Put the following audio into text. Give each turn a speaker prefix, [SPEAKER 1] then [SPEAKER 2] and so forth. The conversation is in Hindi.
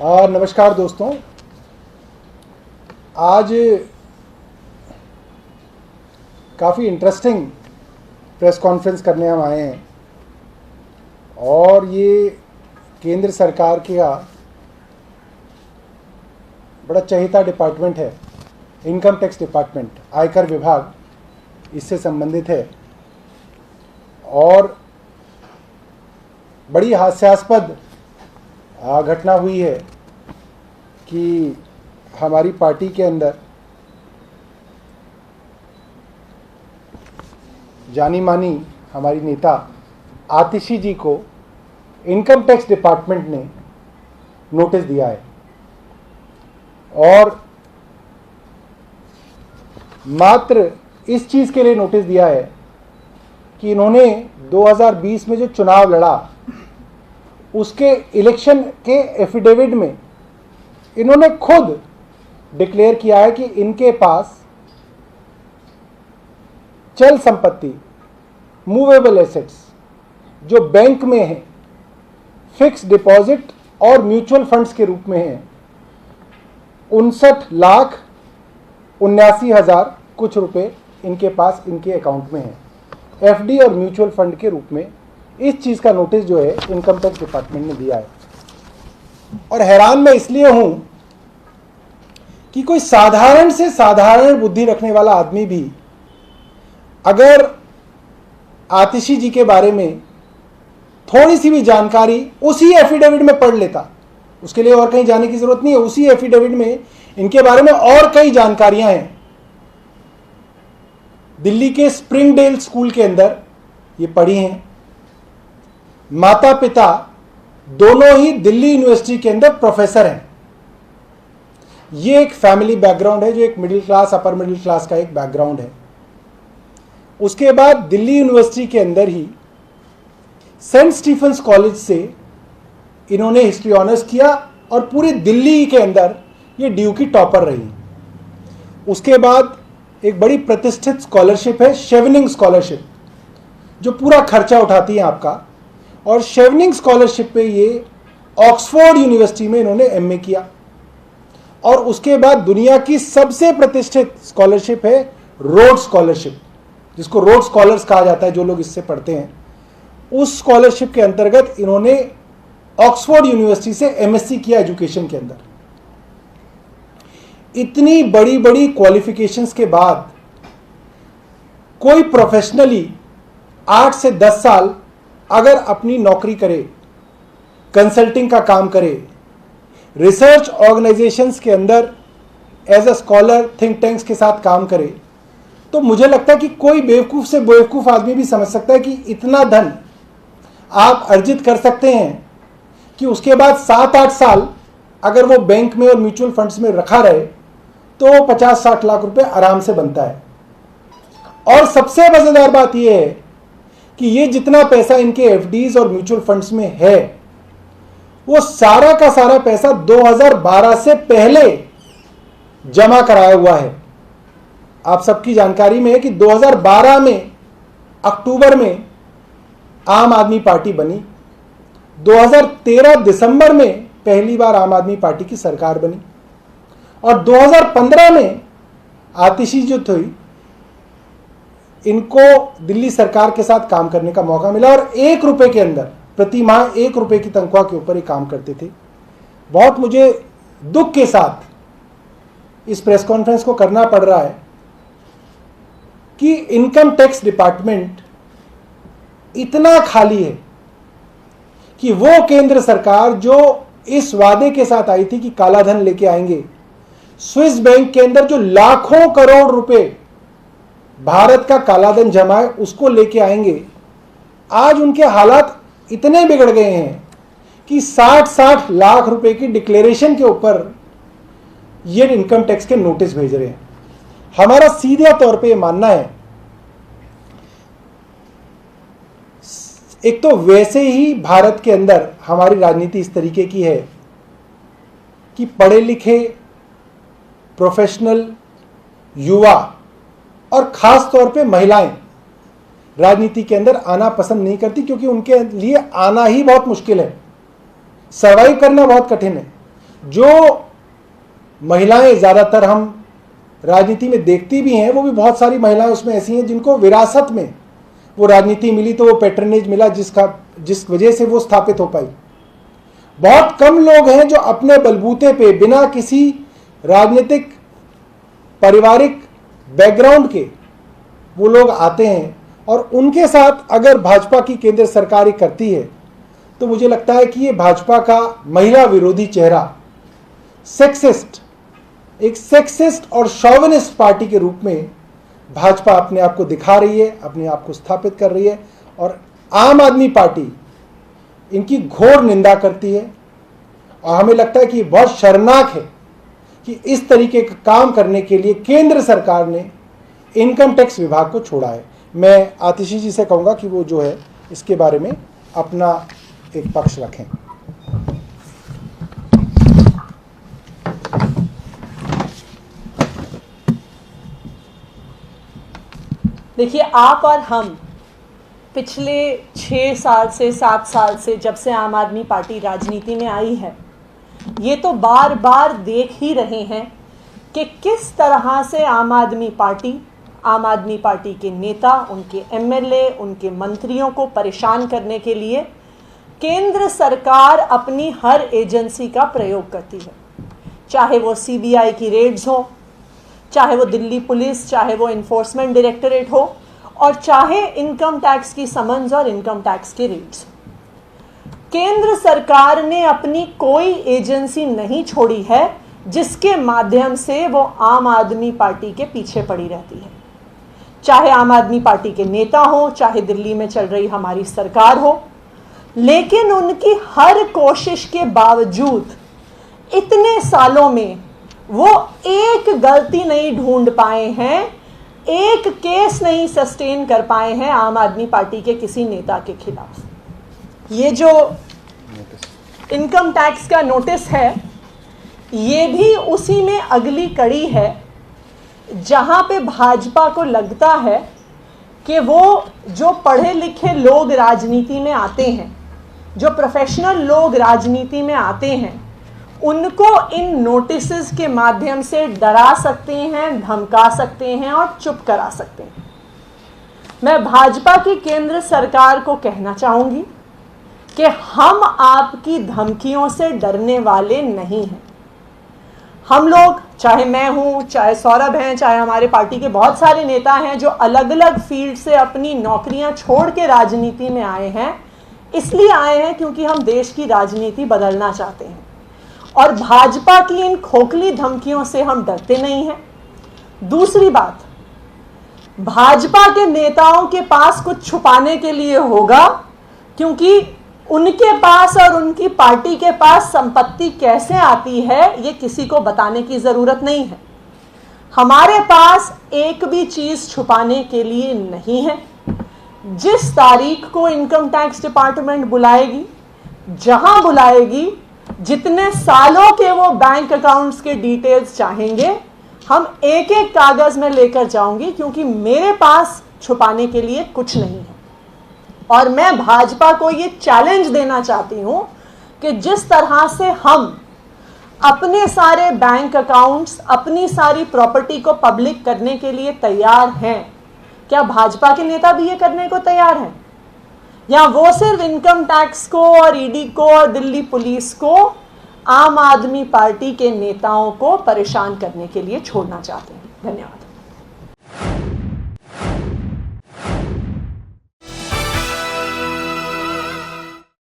[SPEAKER 1] नमस्कार दोस्तों, आज काफ़ी इंटरेस्टिंग प्रेस कॉन्फ्रेंस करने हम आए हैं और ये केंद्र सरकार का बड़ा चहेता डिपार्टमेंट है, इनकम टैक्स डिपार्टमेंट, आयकर विभाग इससे संबंधित है और बड़ी हास्यास्पद घटना हुई है कि हमारी पार्टी के अंदर जानी मानी हमारी नेता आतिशी जी को इनकम टैक्स डिपार्टमेंट ने नोटिस दिया है और मात्र इस चीज़ के लिए नोटिस दिया है कि इन्होंने 2020 में जो चुनाव लड़ा उसके इलेक्शन के एफिडेविट में इन्होंने खुद डिक्लेयर किया है कि इनके पास चल संपत्ति, मूवेबल एसेट्स जो बैंक में है, फिक्स डिपॉजिट और म्यूचुअल फंड्स के रूप में है, 59,79,000 कुछ रुपए इनके पास इनके अकाउंट में है, एफडी और म्यूचुअल फंड के रूप में। इस चीज़ का नोटिस जो है इनकम टैक्स डिपार्टमेंट ने दिया है और हैरान मैं इसलिए हूं कि कोई साधारण से साधारण बुद्धि रखने वाला आदमी भी अगर आतिशी जी के बारे में थोड़ी सी भी जानकारी उसी एफिडेविट में पढ़ लेता, उसके लिए और कहीं जाने की जरूरत नहीं है, उसी एफिडेविट में इनके बारे में और कई जानकारियां हैं। दिल्ली के स्प्रिंगडेल स्कूल के अंदर ये पढ़ी हैं, माता पिता दोनों ही दिल्ली यूनिवर्सिटी के अंदर प्रोफेसर हैं। ये एक फैमिली बैकग्राउंड है जो एक middle class, upper middle class का एक बैकग्राउंड है। उसके बाद दिल्ली यूनिवर्सिटी के अंदर ही सेंट स्टीफेंस कॉलेज से इन्होंने हिस्ट्री ऑनर्स किया और पूरी दिल्ली के अंदर ये ड्यू की टॉपर रही। उसके बाद एक बड़ी प्रतिष्ठित स्कॉलरशिप है शेवनिंग स्कॉलरशिप, जो पूरा खर्चा उठाती है आपका, और शेवनिंग स्कॉलरशिप पे ये ऑक्सफोर्ड यूनिवर्सिटी में इन्होंने एमए किया। और उसके बाद दुनिया की सबसे प्रतिष्ठित स्कॉलरशिप है रोड स्कॉलरशिप, जिसको रोड स्कॉलर्स कहा जाता है जो लोग इससे पढ़ते हैं। उस स्कॉलरशिप के अंतर्गत इन्होंने ऑक्सफोर्ड यूनिवर्सिटी से एमएससी किया एजुकेशन के अंदर। इतनी बड़ी बड़ी क्वालिफिकेशंस के बाद कोई प्रोफेशनली 8 से 10 साल अगर अपनी नौकरी करे, कंसल्टिंग का काम करे, रिसर्च ऑर्गेनाइजेशंस के अंदर as a scholar think tanks के साथ काम करे, तो मुझे लगता है कि कोई बेवकूफ़ से बेवकूफ़ आदमी भी समझ सकता है कि इतना धन आप अर्जित कर सकते हैं कि उसके बाद 7-8 साल अगर वो बैंक में और म्यूचुअल फंड्स में रखा रहे तो 50-60 लाख रुपए आराम से बनता है। और सबसे मज़ेदार बात यह है कि ये जितना पैसा इनके एफडीज और म्यूचुअल फंड्स में है वो सारा का सारा पैसा 2012 से पहले जमा कराया हुआ है। आप सबकी जानकारी में है कि 2012 में अक्टूबर में आम आदमी पार्टी बनी, 2013 दिसंबर में पहली बार आम आदमी पार्टी की सरकार बनी और 2015 में आतिशी जो थी इनको दिल्ली सरकार के साथ काम करने का मौका मिला और 1 रुपए के अंदर प्रति माह 1 रुपए की तनख्वाह के ऊपर ही काम करते थे। बहुत मुझे दुख के साथ इस प्रेस कॉन्फ्रेंस को करना पड़ रहा है कि इनकम टैक्स डिपार्टमेंट इतना खाली है कि वो केंद्र सरकार जो इस वादे के साथ आई थी कि काला धन लेके आएंगे, स्विस बैंक के अंदर जो लाखों करोड़ रुपए भारत का कालाधन जमा है उसको लेके आएंगे, आज उनके हालात इतने बिगड़ गए हैं कि 60-60 लाख रुपए की डिक्लेरेशन के ऊपर ये इनकम टैक्स के नोटिस भेज रहे हैं। हमारा सीधे तौर पे ये मानना है, एक तो वैसे ही भारत के अंदर हमारी राजनीति इस तरीके की है कि पढ़े लिखे प्रोफेशनल युवा और खास तौर पे महिलाएं राजनीति के अंदर आना पसंद नहीं करती, क्योंकि उनके लिए आना ही बहुत मुश्किल है, सर्वाइव करना बहुत कठिन है। जो महिलाएं ज़्यादातर हम राजनीति में देखती भी हैं, वो भी बहुत सारी महिलाएं उसमें ऐसी हैं जिनको विरासत में वो राजनीति मिली, तो वो पैट्रनेज मिला जिस वजह से वो स्थापित हो पाई। बहुत कम लोग हैं जो अपने बलबूते पे बिना किसी राजनीतिक पारिवारिक बैकग्राउंड के वो लोग आते हैं, और उनके साथ अगर भाजपा की केंद्र सरकार ही करती है तो मुझे लगता है कि ये भाजपा का महिला विरोधी चेहरा, सेक्सिस्ट, एक सेक्सिस्ट और शॉविनिस्ट पार्टी के रूप में भाजपा अपने आप को दिखा रही है, अपने आप को स्थापित कर रही है। और आम आदमी पार्टी इनकी घोर निंदा करती है, और हमें लगता है कि ये बहुत शर्मनाक है कि इस तरीके का काम करने के लिए केंद्र सरकार ने इनकम टैक्स विभाग को छोड़ा है। मैं आतिशी जी से कहूँगा कि वो जो है इसके बारे में अपना एक पक्ष रखें।
[SPEAKER 2] देखिए, आप और हम पिछले 6 साल से 7 साल से, जब से आम आदमी पार्टी राजनीति में आई है, ये तो बार बार देख ही रहे हैं कि किस तरह से आम आदमी पार्टी के नेता, उनके एमएलए, उनके मंत्रियों को परेशान करने के लिए केंद्र सरकार अपनी हर एजेंसी का प्रयोग करती है। चाहे वो सीबीआई की रेड्स हो, चाहे वो दिल्ली पुलिस, चाहे वो इन्फोर्समेंट डायरेक्टरेट हो, और चाहे इनकम टैक्स की समन्स और इनकम टैक्स के रेड्स। केंद्र सरकार ने अपनी कोई एजेंसी नहीं छोड़ी है जिसके माध्यम से वो आम आदमी पार्टी के पीछे पड़ी रहती है। चाहे आम आदमी पार्टी के नेता हो, चाहे दिल्ली में चल रही हमारी सरकार हो, लेकिन उनकी हर कोशिश के बावजूद इतने सालों में वो एक गलती नहीं ढूंढ पाए हैं, एक केस नहीं सस्टेन कर पाए हैं आम आदमी पार्टी के किसी नेता के खिलाफ। ये जो इनकम टैक्स का नोटिस है, ये भी उसी में अगली कड़ी है जहां पे भाजपा को लगता है कि वो जो पढ़े लिखे लोग राजनीति में आते हैं, जो प्रोफेशनल लोग राजनीति में आते हैं, उनको इन नोटिसेस के माध्यम से डरा सकते हैं, धमका सकते हैं और चुप करा सकते हैं। मैं भाजपा की केंद्र सरकार को कहना चाहूंगी कि हम आपकी धमकियों से डरने वाले नहीं हैं। हम लोग, चाहे मैं हूं, चाहे सौरभ हैं, चाहे हमारे पार्टी के बहुत सारे नेता हैं जो अलग अलग फील्ड से अपनी नौकरियां छोड़ के राजनीति में आए हैं, इसलिए आए हैं क्योंकि हम देश की राजनीति बदलना चाहते हैं। और भाजपा की इन खोखली धमकियों से हम डरते नहीं हैं। दूसरी बात, भाजपा के नेताओं के पास कुछ छुपाने के लिए होगा, क्योंकि उनके पास और उनकी पार्टी के पास संपत्ति कैसे आती है ये किसी को बताने की जरूरत नहीं है। हमारे पास एक भी चीज छुपाने के लिए नहीं है। जिस तारीख को इनकम टैक्स डिपार्टमेंट बुलाएगी, जहां बुलाएगी, जितने सालों के वो बैंक अकाउंट्स के डिटेल्स चाहेंगे, हम एक एक कागज में लेकर जाऊंगी, क्योंकि मेरे पास छुपाने के लिए कुछ नहीं है। और मैं भाजपा को ये चैलेंज देना चाहती हूं कि जिस तरह से हम अपने सारे बैंक अकाउंट्स, अपनी सारी प्रॉपर्टी को पब्लिक करने के लिए तैयार हैं, क्या भाजपा के नेता भी ये करने को तैयार हैं? या वो सिर्फ इनकम टैक्स को और ईडी को और दिल्ली पुलिस को, आम आदमी पार्टी के नेताओं को परेशान करने के लिए छोड़ना चाहते हैं? धन्यवाद।